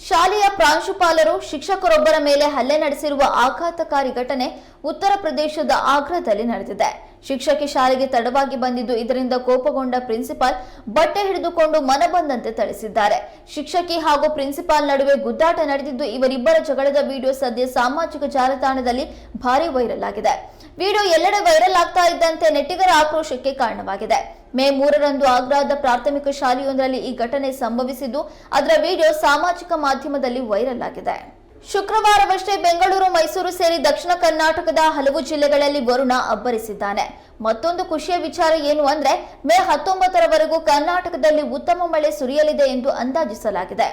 ಶಾಲೆಯ ಪ್ರಾಂಶುಪಾಲರು ಶಿಕ್ಷಕರೊಬ್ಬರ ಮೇಲೆ ಹಲ್ಲೆ ನಡೆಸಿರುವ ಆಘಾತಕಾರಿ ಘಟನೆ ಉತ್ತರ ಪ್ರದೇಶದ ಆಗ್ರಾದಲ್ಲಿ ನಡೆದಿದೆ. ಶಿಕ್ಷಕಿ ಶಾಲೆಗೆ ತಡವಾಗಿ ಬಂದಿದ್ದು ಇದರಿಂದ ಕೋಪಗೊಂಡ ಪ್ರಿನ್ಸಿಪಾಲ್ ಬಟ್ಟೆ ಹಿಡಿದುಕೊಂಡು ಮನಬಂದಂತೆ ಥಳಿಸಿದ್ದಾರೆ. ಶಿಕ್ಷಕಿ ಹಾಗೂ ಪ್ರಿನ್ಸಿಪಾಲ್ ನಡುವೆ ಗುದ್ದಾಟ ನಡೆದಿದ್ದು ಇವರಿಬ್ಬರ ಜಗಳದ ವಿಡಿಯೋ ಸದ್ಯ ಸಾಮಾಜಿಕ ಜಾಲತಾಣದಲ್ಲಿ ಭಾರಿ ವೈರಲ್ ಆಗಿದೆ. ವಿಡಿಯೋ ಎಲ್ಲೆಡೆ ವೈರಲ್ ಆಗ್ತಾ ಇದ್ದಂತೆ ನೆಟ್ಟಿಗರ ಆಕ್ರೋಶಕ್ಕೆ ಕಾರಣವಾಗಿದೆ. ಮೇ 3ರಂದು ಆಗ್ರಾದ ಪ್ರಾಥಮಿಕ ಶಾಲೆಯೊಂದರಲ್ಲಿ ಈ ಘಟನೆ ಸಂಭವಿಸಿದ್ದು ಅದರ ವಿಡಿಯೋ ಸಾಮಾಜಿಕ ಮಾಧ್ಯಮದಲ್ಲಿ ವೈರಲ್ ಆಗಿದೆ. ಶುಕ್ರವಾರವಷ್ಟೇ ಬೆಂಗಳೂರು, ಮೈಸೂರು ಸೇರಿ ದಕ್ಷಿಣ ಕರ್ನಾಟಕದ ಹಲವು ಜಿಲ್ಲೆಗಳಲ್ಲಿ ವರುಣ ಅಬ್ಬರಿಸಿದ್ದಾನೆ. ಮತ್ತೊಂದು ಖುಷಿಯ ವಿಚಾರ ಏನು ಅಂದ್ರೆ ಮೇ 19ರವರೆಗೂ ಕರ್ನಾಟಕದಲ್ಲಿ ಉತ್ತಮ ಮಳೆ ಸುರಿಯಲಿದೆ ಎಂದು ಅಂದಾಜಿಸಲಾಗಿದೆ.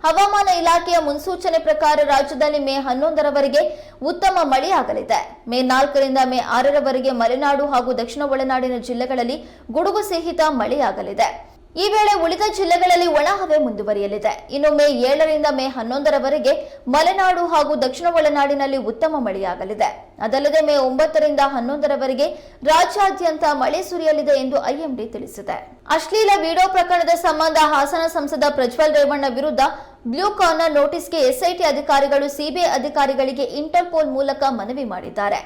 ಹವಾಮಾನ ಇಲಾಖೆಯ ಮುನ್ಸೂಚನೆ ಪ್ರಕಾರ ರಾಜ್ಯದಲ್ಲಿ ಮೇ 11ರವರೆಗೆ ಉತ್ತಮ ಮಳೆಯಾಗಲಿದೆ. ಮೇ 4ರಿಂದ ಮೇ 6ರವರೆಗೆ ಮಲೆನಾಡು ಹಾಗೂ ದಕ್ಷಿಣ ಒಳನಾಡಿನ ಜಿಲ್ಲೆಗಳಲ್ಲಿ ಗುಡುಗು ಸಹಿತ ಮಳೆಯಾಗಲಿದೆ. ಈ ವೇಳೆ ಉಳಿದ ಜಿಲ್ಲೆಗಳಲ್ಲಿ ಒಣಹವೆ ಮುಂದುವರಿಯಲಿದೆ. ಇನ್ನು ಮೇ 7ರಿಂದ ಮೇ 11ರವರೆಗೆ ಮಲೆನಾಡು ಹಾಗೂ ದಕ್ಷಿಣ ಒಳನಾಡಿನಲ್ಲಿ ಉತ್ತಮ ಮಳೆಯಾಗಲಿದೆ. ಅದಲ್ಲದೆ ಮೇ 9ರಿಂದ 11ರವರೆಗೆ ರಾಜ್ಯಾದ್ಯಂತ ಮಳೆ ಸುರಿಯಲಿದೆ ಎಂದು ಐಎಂಡಿ ತಿಳಿಸಿದೆ. ಅಶ್ಲೀಲ ವಿಡಿಯೋ ಪ್ರಕರಣದ ಸಂಬಂಧ ಹಾಸನ ಸಂಸದ ಪ್ರಜ್ವಲ್ ರೇವಣ್ಣ ವಿರುದ್ಧ ಬ್ಲೂ ಕಾರ್ನರ್ ನೋಟಿಸ್ಗೆ ಎಸ್ಐಟಿ ಅಧಿಕಾರಿಗಳು ಸಿಬಿಐ ಅಧಿಕಾರಿಗಳಿಗೆ ಇಂಟರ್ಪೋಲ್ ಮೂಲಕ ಮನವಿ ಮಾಡಿದ್ದಾರೆ.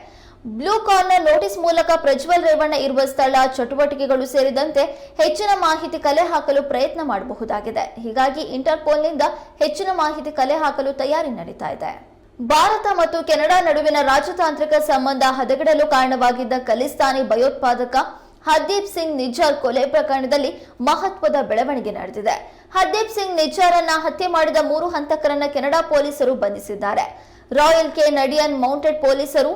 ಬ್ಲೂ ಕಾರ್ನರ್ ನೋಟಿಸ್ ಮೂಲಕ ಪ್ರಜ್ವಲ್ ರೇವಣ್ಣ ಇರುವ ಸ್ಥಳ, ಚಟುವಟಿಕೆಗಳು ಸೇರಿದಂತೆ ಹೆಚ್ಚಿನ ಮಾಹಿತಿ ಕಲೆ ಹಾಕಲು ಪ್ರಯತ್ನ ಮಾಡಬಹುದಾಗಿದೆ. ಹೀಗಾಗಿ ಇಂಟರ್ಪೋಲ್ನಿಂದ ಹೆಚ್ಚಿನ ಮಾಹಿತಿ ಕಲೆ ಹಾಕಲು ತಯಾರಿ ನಡೀತಾ ಇದೆ. ಭಾರತ ಮತ್ತು ಕೆನಡಾ ನಡುವಿನ ರಾಜತಾಂತ್ರಿಕ ಸಂಬಂಧ ಹದಗೆಡಲು ಕಾರಣವಾಗಿದ್ದ ಖಲಿಸ್ತಾನಿ ಭಯೋತ್ಪಾದಕ ಹರ್ದೀಪ್ ಸಿಂಗ್ ನಿಜ್ಜಾರ್ ಕೊಲೆ ಪ್ರಕರಣದಲ್ಲಿ ಮಹತ್ವದ ಬೆಳವಣಿಗೆ ನಡೆದಿದೆ. ಹರ್ದೀಪ್ ಸಿಂಗ್ ನಿಜ್ಜಾರನ್ನ ಹತ್ಯೆ ಮಾಡಿದ 3 ಹಂತಕರನ್ನ ಕೆನಡಾ ಪೊಲೀಸರು ಬಂಧಿಸಿದ್ದಾರೆ. ರಾಯಲ್ ಕೆನಡಿಯನ್ ಮೌಂಟೆಡ್ ಪೊಲೀಸರು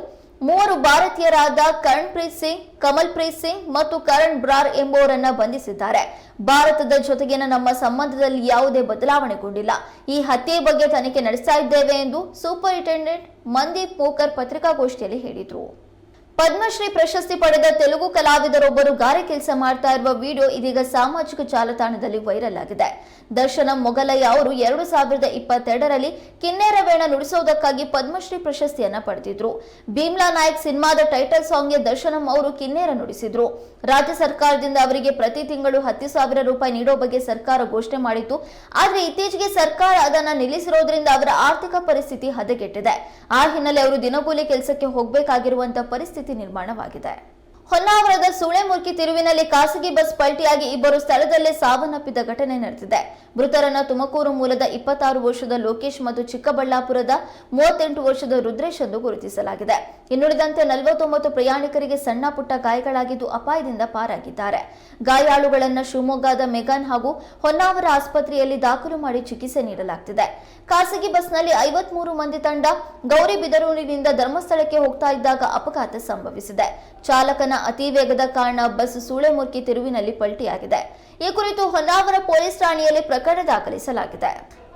3 ಭಾರತೀಯರಾದ ಕರಣ್ ಸಿಂಗ್, ಕಮಲ್ ಪ್ರೀತ್ ಸಿಂಗ್ ಮತ್ತು ಕರಣ್ ಬ್ರಾರ್ ಎಂಬುವರನ್ನ ಬಂಧಿಸಿದ್ದಾರೆ. ಭಾರತದ ಜೊತೆಗಿನ ನಮ್ಮ ಸಂಬಂಧದಲ್ಲಿ ಯಾವುದೇ ಬದಲಾವಣೆಗೊಂಡಿಲ್ಲ. ಈ ಹತ್ಯೆ ಬಗ್ಗೆ ತನಿಖೆ ನಡೆಸ್ತಾ ಇದ್ದೇವೆ ಎಂದು ಸೂಪರಿಂಟೆಂಡೆಂಟ್ ಮಂದೀಪ್ ಮೂಕರ್ ಪತ್ರಿಕಾಗೋಷ್ಠಿಯಲ್ಲಿ ಹೇಳಿದರು. ಪದ್ಮಶ್ರೀ ಪ್ರಶಸ್ತಿ ಪಡೆದ ತೆಲುಗು ಕಲಾವಿದರೊಬ್ಬರು ಗಾರೆ ಕೆಲಸ ಮಾಡ್ತಾ ಇರುವ ವಿಡಿಯೋ ಇದೀಗ ಸಾಮಾಜಿಕ ಜಾಲತಾಣದಲ್ಲಿ ವೈರಲ್ ಆಗಿದೆ. ದರ್ಶನಂ ಮೊಗಲಯ್ಯ ಅವರು 2022ರಲ್ಲಿ ಕಿನ್ನೇರ ವೇಣ ನುಡಿಸೋದಕ್ಕಾಗಿ ಪದ್ಮಶ್ರೀ ಪ್ರಶಸ್ತಿಯನ್ನ ಪಡೆದಿದ್ರು. ಭೀಮ್ಲಾ ನಾಯಕ್ ಸಿನಿಮಾದ ಟೈಟಲ್ ಸಾಂಗ್ಗೆ ದರ್ಶನಂ ಅವರು ಕಿನ್ನೇರ ನುಡಿಸಿದ್ರು. ರಾಜ್ಯ ಸರ್ಕಾರದಿಂದ ಅವರಿಗೆ ಪ್ರತಿ ತಿಂಗಳು 10,000 ರೂಪಾಯಿ ನೀಡೋ ಬಗ್ಗೆ ಸರ್ಕಾರ ಘೋಷಣೆ ಮಾಡಿತ್ತು. ಆದ್ರೆ ಇತ್ತೀಚೆಗೆ ಸರ್ಕಾರ ಅದನ್ನ ನಿಲ್ಲಿಸಿರೋದ್ರಿಂದ ಅವರ ಆರ್ಥಿಕ ಪರಿಸ್ಥಿತಿ ಹದಗೆಟ್ಟಿದೆ. ಆ ಹಿನ್ನೆಲೆ ಅವರು ದಿನಗೂಲಿ ಕೆಲಸಕ್ಕೆ ಹೋಗಬೇಕಾಗಿರುವಂತಹ ಪರಿಸ್ಥಿತಿ ನಿರ್ಮಾಣವಾಗಿದೆ. ಹೊನ್ನಾವರದ ಸುಳೆಮುರ್ಕಿ ತಿರುವಿನಲ್ಲಿ ಖಾಸಗಿ ಬಸ್ ಪಲ್ಟಿಯಾಗಿ ಇಬ್ಬರು ಸ್ಥಳದಲ್ಲೇ ಸಾವನ್ನಪ್ಪಿದ ಘಟನೆ ನಡೆದಿದೆ. ಮೃತರನ್ನ ತುಮಕೂರು ಮೂಲದ 26 ವರ್ಷದ ಲೋಕೇಶ್ ಮತ್ತು ಚಿಕ್ಕಬಳ್ಳಾಪುರದ 38 ವರ್ಷದ ರುದ್ರೇಶ್ ಎಂದು ಗುರುತಿಸಲಾಗಿದೆ. ಇನ್ನುಳಿದಂತೆ 49 ಪ್ರಯಾಣಿಕರಿಗೆ ಸಣ್ಣ ಪುಟ್ಟ ಗಾಯಗಳಾಗಿದ್ದು ಅಪಾಯದಿಂದ ಪಾರಾಗಿದ್ದಾರೆ. ಗಾಯಾಳುಗಳನ್ನ ಶಿವಮೊಗ್ಗದ ಮೆಗಾನ್ ಹಾಗೂ ಹೊನ್ನಾವರ ಆಸ್ಪತ್ರೆಯಲ್ಲಿ ದಾಖಲು ಮಾಡಿ ಚಿಕಿತ್ಸೆ ನೀಡಲಾಗುತ್ತಿದೆ. ಖಾಸಗಿ ಬಸ್ನಲ್ಲಿ 53 ಮಂದಿ ತಂಡ ಗೌರಿಬಿದರೂರಿನಿಂದ ಧರ್ಮಸ್ಥಳಕ್ಕೆ ಹೋಗ್ತಾ ಇದ್ದಾಗ ಅಪಘಾತ ಸಂಭವಿಸಿದೆ. ಚಾಲಕನ ಅತಿ ವೇಗದ ಕಾರಣ ಬಸ್ ಸುಳೆಮುರ್ಕಿ ತಿರುವಿನಲ್ಲಿ ಪಲ್ಟಿಯಾಗಿದೆ. ಈ ಕುರಿತು ಹೊನ್ನಾವರ ಪೊಲೀಸ್ ಠಾಣೆಯಲ್ಲಿ ಪ್ರಕರಣ ದಾಖಲಿಸಲಾಗಿದೆ.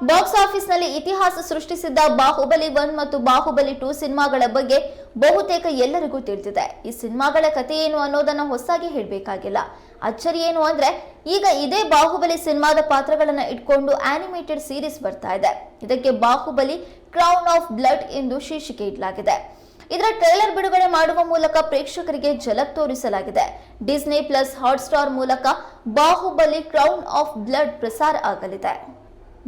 ಬಾಕ್ಸ್ ಆಫೀಸ್ನಲ್ಲಿ ಇತಿಹಾಸ ಸೃಷ್ಟಿಸಿದ್ದ ಬಾಹುಬಲಿ 1 ಮತ್ತು ಬಾಹುಬಲಿ 2 ಸಿನಿಮಾಗಳ ಬಗ್ಗೆ ಬಹುತೇಕ ಎಲ್ಲರಿಗೂ ತಿಳಿದಿದೆ. ಈ ಸಿನಿಮಾಗಳ ಕಥೆ ಏನು ಅನ್ನೋದನ್ನ ಹೊಸದಾಗಿ ಹೇಳಬೇಕಾಗಿಲ್ಲ. ಅಚ್ಚರಿ ಏನು ಅಂದ್ರೆ ಈಗ ಇದೇ ಬಾಹುಬಲಿ ಸಿನಿಮಾದ ಪಾತ್ರಗಳನ್ನ ಇಟ್ಕೊಂಡು ಆನಿಮೇಟೆಡ್ ಸೀರೀಸ್ ಬರ್ತಾ ಇದೆ. ಇದಕ್ಕೆ ಬಾಹುಬಲಿ ಕ್ರೌನ್ ಆಫ್ ಬ್ಲಡ್ ಎಂದು ಶೀರ್ಷಿಕೆ ಇಡಲಾಗಿದೆ. ಇದರ ಟ್ರೇಲರ್ ಬಿಡುಗಡೆ ಮಾಡುವ ಮೂಲಕ ಪ್ರೇಕ್ಷಕರಿಗೆ ಝಲಕ್ ತೋರಿಸಲಾಗಿದೆ. ಡಿಸ್ನಿ ಪ್ಲಸ್ ಹಾಟ್ಸ್ಟಾರ್ ಮೂಲಕ ಬಾಹುಬಲಿ ಕ್ರೌನ್ ಆಫ್ ಬ್ಲಡ್ ಪ್ರಸಾರ ಆಗಲಿದೆ.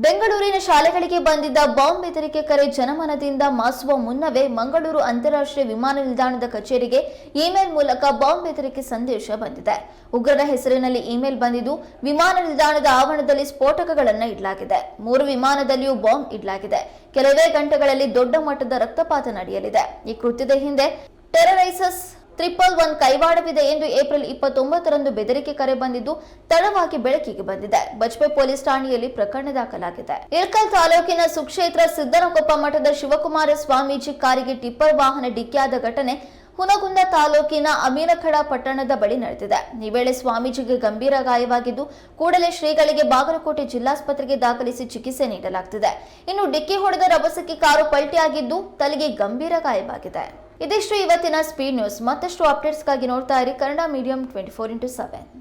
ಬೆಂಗಳೂರಿನ ಶಾಲೆಗಳಿಗೆ ಬಂದಿದ್ದ ಬಾಂಬ್ ಬೆದರಿಕೆ ಕರೆ ಜನಮನದಿಂದ ಮಾಸುವ ಮುನ್ನವೇ ಮಂಗಳೂರು ಅಂತಾರಾಷ್ಟ್ರೀಯ ವಿಮಾನ ನಿಲ್ದಾಣದ ಕಚೇರಿಗೆ ಇಮೇಲ್ ಮೂಲಕ ಬಾಂಬ್ ಬೆದರಿಕೆ ಸಂದೇಶ ಬಂದಿದೆ. ಉಗ್ರರ ಹೆಸರಿನಲ್ಲಿ ಇಮೇಲ್ ಬಂದಿದ್ದು ವಿಮಾನ ನಿಲ್ದಾಣದ ಆವರಣದಲ್ಲಿ ಸ್ಫೋಟಕಗಳನ್ನು ಇಡಲಾಗಿದೆ. 3 ವಿಮಾನದಲ್ಲಿಯೂ ಬಾಂಬ್ ಇಡಲಾಗಿದೆ. ಕೆಲವೇ ಗಂಟೆಗಳಲ್ಲಿ ದೊಡ್ಡ ಮಟ್ಟದ ರಕ್ತಪಾತ ನಡೆಯಲಿದೆ. ಈ ಕೃತ್ಯದ ಹಿಂದೆ ಟೆರರೈಸಸ್ 111 ಕೈವಾಡವಿದೆ ಎಂದು ಏಪ್ರಿಲ್ 29ರಂದು ಬೆದರಿಕೆ ಕರೆ ಬಂದಿದ್ದು ತಡವಾಗಿ ಬೆಳಕಿಗೆ ಬಂದಿದೆ. ಬಜ್ಪೆ ಪೊಲೀಸ್ ಠಾಣೆಯಲ್ಲಿ ಪ್ರಕರಣ ದಾಖಲಾಗಿದೆ. ಇಳಕಲ್ ತಾಲೂಕಿನ ಸುಕ್ಷೇತ್ರ ಸಿದ್ದನಕೊಪ್ಪ ಮಠದ ಶಿವಕುಮಾರ ಸ್ವಾಮೀಜಿ ಕಾರಿಗೆ ಟಿಪ್ಪರ್ ವಾಹನ ಡಿಕ್ಕಿಯಾದ ಘಟನೆ ಹುನಗುಂದ ತಾಲೂಕಿನ ಅಮೀನಖಡ ಪಟ್ಟಣದ ಬಳಿ ನಡೆದಿದೆ. ಈ ವೇಳೆ ಸ್ವಾಮೀಜಿಗೆ ಗಂಭೀರ ಗಾಯವಾಗಿದ್ದು ಕೂಡಲೇ ಶ್ರೀಗಳಿಗೆ ಬಾಗಲಕೋಟೆ ಜಿಲ್ಲಾಸ್ಪತ್ರೆಗೆ ದಾಖಲಿಸಿ ಚಿಕಿತ್ಸೆ ನೀಡಲಾಗುತ್ತಿದೆ. ಇನ್ನು ಡಿಕ್ಕಿ ಹೊಡೆದ ರಭಸಕ್ಕೆ ಕಾರು ಪಲ್ಟಿಯಾಗಿದ್ದು ತಲೆಗೆ ಗಂಭೀರ ಗಾಯವಾಗಿದೆ. ಇದಿಷ್ಟು ಇವತ್ತಿನ ಸ್ಪೀಡ್ ನ್ಯೂಸ್. ಮತ್ತಷ್ಟು ಅಪ್ಡೇಟ್ಸ್ಗಾಗಿ ನೋಡ್ತಾ ಇರಿ ಕನ್ನಡ ಮೀಡಿಯಂ 24x7.